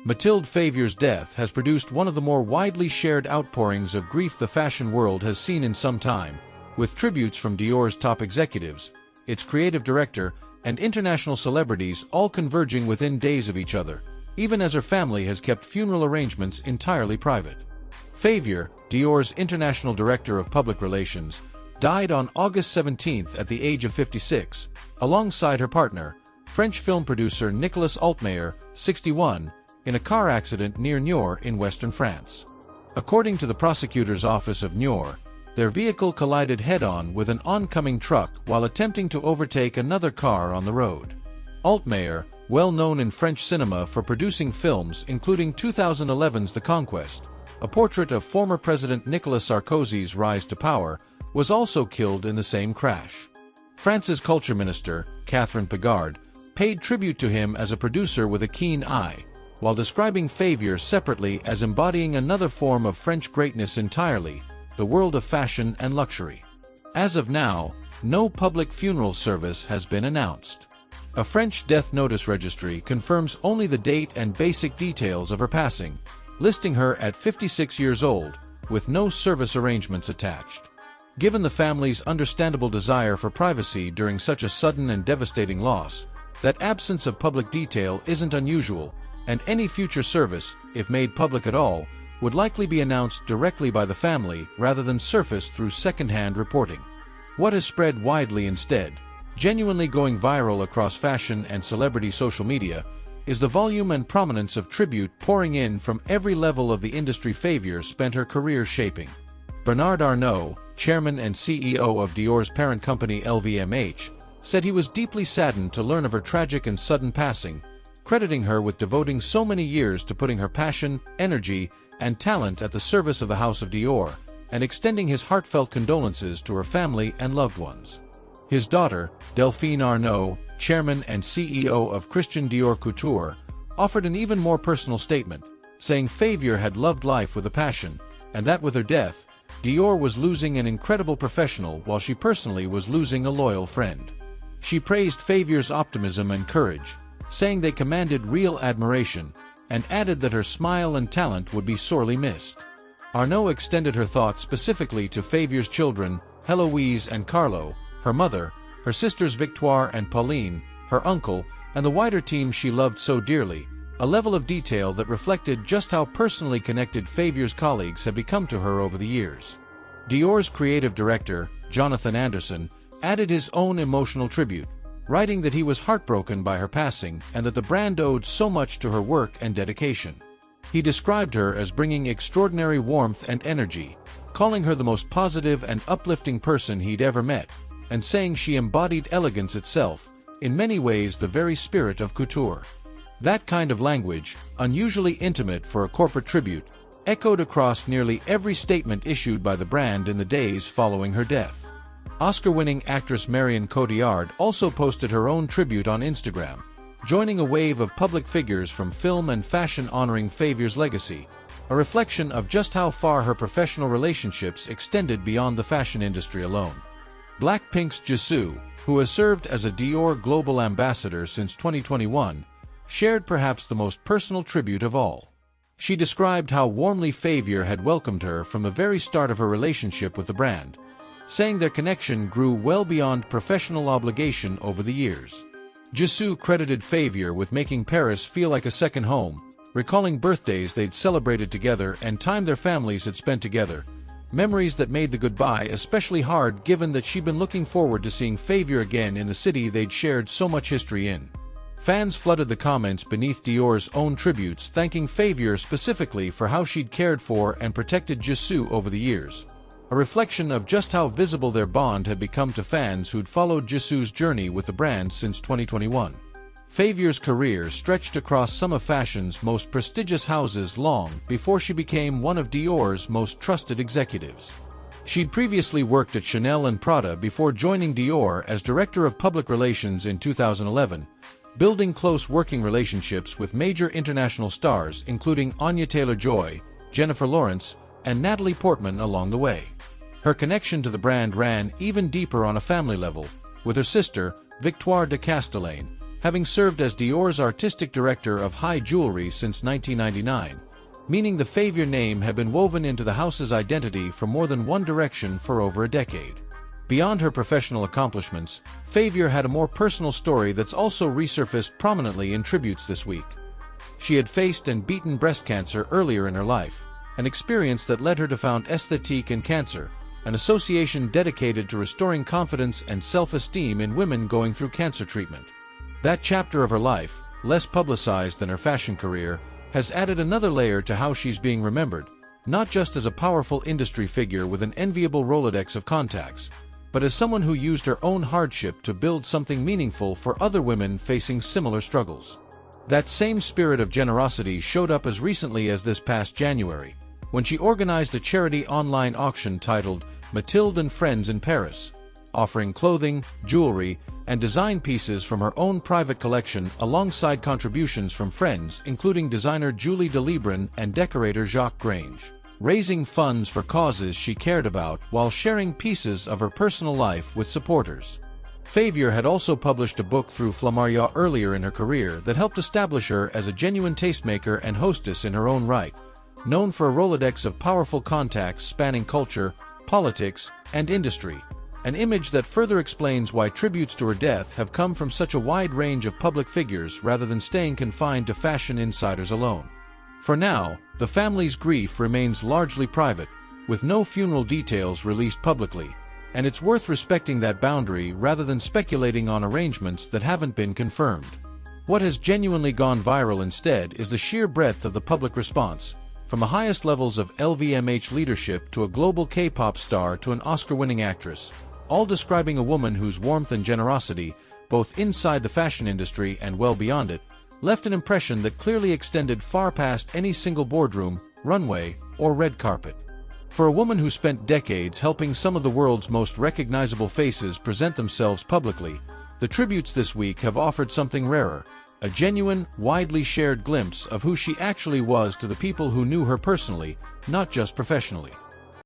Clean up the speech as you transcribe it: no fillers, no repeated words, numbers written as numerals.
Mathilde Favier's death has produced one of the more widely shared outpourings of grief the fashion world has seen in some time, with tributes from Dior's top executives, its creative director, and international celebrities all converging within days of each other, even as her family has kept funeral arrangements entirely private. Favier, Dior's international director of public relations, died on August 17 at the age of 56, alongside her partner, French film producer Nicolas Altmaier, 61, in a car accident near Niort in western France. According to the prosecutor's office of Niort, their vehicle collided head-on with an oncoming truck while attempting to overtake another car on the road. Altmaier, well known in French cinema for producing films including 2011's The Conquest, a portrait of former President Nicolas Sarkozy's rise to power, was also killed in the same crash. France's culture minister, Catherine Pigard, paid tribute to him as a producer with a keen eye, while describing Favier separately as embodying another form of French greatness entirely, the world of fashion and luxury. As of now, no public funeral service has been announced. A French death notice registry confirms only the date and basic details of her passing, listing her at 56 years old, with no service arrangements attached. Given the family's understandable desire for privacy during such a sudden and devastating loss, that absence of public detail isn't unusual, and any future service, if made public at all, would likely be announced directly by the family rather than surface through second-hand reporting. What has spread widely instead, genuinely going viral across fashion and celebrity social media, is the volume and prominence of tribute pouring in from every level of the industry Favier spent her career shaping. Bernard Arnault, chairman and CEO of Dior's parent company LVMH, said he was deeply saddened to learn of her tragic and sudden passing, crediting her with devoting so many years to putting her passion, energy, and talent at the service of the House of Dior, and extending his heartfelt condolences to her family and loved ones. His daughter, Delphine Arnault, chairman and CEO of Christian Dior Couture, offered an even more personal statement, saying Favier had loved life with a passion, and that with her death, Dior was losing an incredible professional while she personally was losing a loyal friend. She praised Favier's optimism and courage, saying they commanded real admiration, and added that her smile and talent would be sorely missed. Arnault extended her thoughts specifically to Favier's children, Heloise and Carlo, her mother, her sisters Victoire and Pauline, her uncle, and the wider team she loved so dearly, a level of detail that reflected just how personally connected Favier's colleagues had become to her over the years. Dior's creative director, Jonathan Anderson, added his own emotional tribute, writing that he was heartbroken by her passing and that the brand owed so much to her work and dedication. He described her as bringing extraordinary warmth and energy, calling her the most positive and uplifting person he'd ever met, and saying she embodied elegance itself, in many ways the very spirit of couture. That kind of language, unusually intimate for a corporate tribute, echoed across nearly every statement issued by the brand in the days following her death. Oscar-winning actress Marion Cotillard also posted her own tribute on Instagram, joining a wave of public figures from film and fashion honoring Favier's legacy, a reflection of just how far her professional relationships extended beyond the fashion industry alone. Blackpink's Jisoo, who has served as a Dior global ambassador since 2021, shared perhaps the most personal tribute of all. She described how warmly Favier had welcomed her from the very start of her relationship with the brand, saying their connection grew well beyond professional obligation over the years. Jisoo credited Favier with making Paris feel like a second home, recalling birthdays they'd celebrated together and time their families had spent together, memories that made the goodbye especially hard given that she'd been looking forward to seeing Favier again in the city they'd shared so much history in. Fans flooded the comments beneath Dior's own tributes thanking Favier specifically for how she'd cared for and protected Jisoo over the years, a reflection of just how visible their bond had become to fans who'd followed Jisoo's journey with the brand since 2021. Favier's career stretched across some of fashion's most prestigious houses long before she became one of Dior's most trusted executives. She'd previously worked at Chanel and Prada before joining Dior as Director of Public Relations in 2011, building close working relationships with major international stars including Anya Taylor-Joy, Jennifer Lawrence, and Natalie Portman along the way. Her connection to the brand ran even deeper on a family level, with her sister, Victoire de Castellane, having served as Dior's artistic director of high jewelry since 1999, meaning the Favier name had been woven into the house's identity from more than one direction for over a decade. Beyond her professional accomplishments, Favier had a more personal story that's also resurfaced prominently in tributes this week. She had faced and beaten breast cancer earlier in her life, an experience that led her to found Esthétique and Cancer, an association dedicated to restoring confidence and self-esteem in women going through cancer treatment. That chapter of her life, less publicized than her fashion career, has added another layer to how she's being remembered, not just as a powerful industry figure with an enviable Rolodex of contacts, but as someone who used her own hardship to build something meaningful for other women facing similar struggles. That same spirit of generosity showed up as recently as this past January, when she organized a charity online auction titled Mathilde and Friends in Paris, offering clothing, jewelry, and design pieces from her own private collection alongside contributions from friends including designer Julie de Libran and decorator Jacques Grange, raising funds for causes she cared about while sharing pieces of her personal life with supporters. Favier had also published a book through Philanthropy earlier in her career that helped establish her as a genuine tastemaker and hostess in her own right, known for a Rolodex of powerful contacts spanning culture, politics, and industry, an image that further explains why tributes to her death have come from such a wide range of public figures rather than staying confined to fashion insiders alone. For now, the family's grief remains largely private, with no funeral details released publicly, and it's worth respecting that boundary rather than speculating on arrangements that haven't been confirmed. What has genuinely gone viral instead is the sheer breadth of the public response, from the highest levels of LVMH leadership to a global K-pop star to an Oscar-winning actress, all describing a woman whose warmth and generosity, both inside the fashion industry and well beyond it, left an impression that clearly extended far past any single boardroom, runway, or red carpet. For a woman who spent decades helping some of the world's most recognizable faces present themselves publicly, the tributes this week have offered something rarer, a genuine, widely shared glimpse of who she actually was to the people who knew her personally, not just professionally.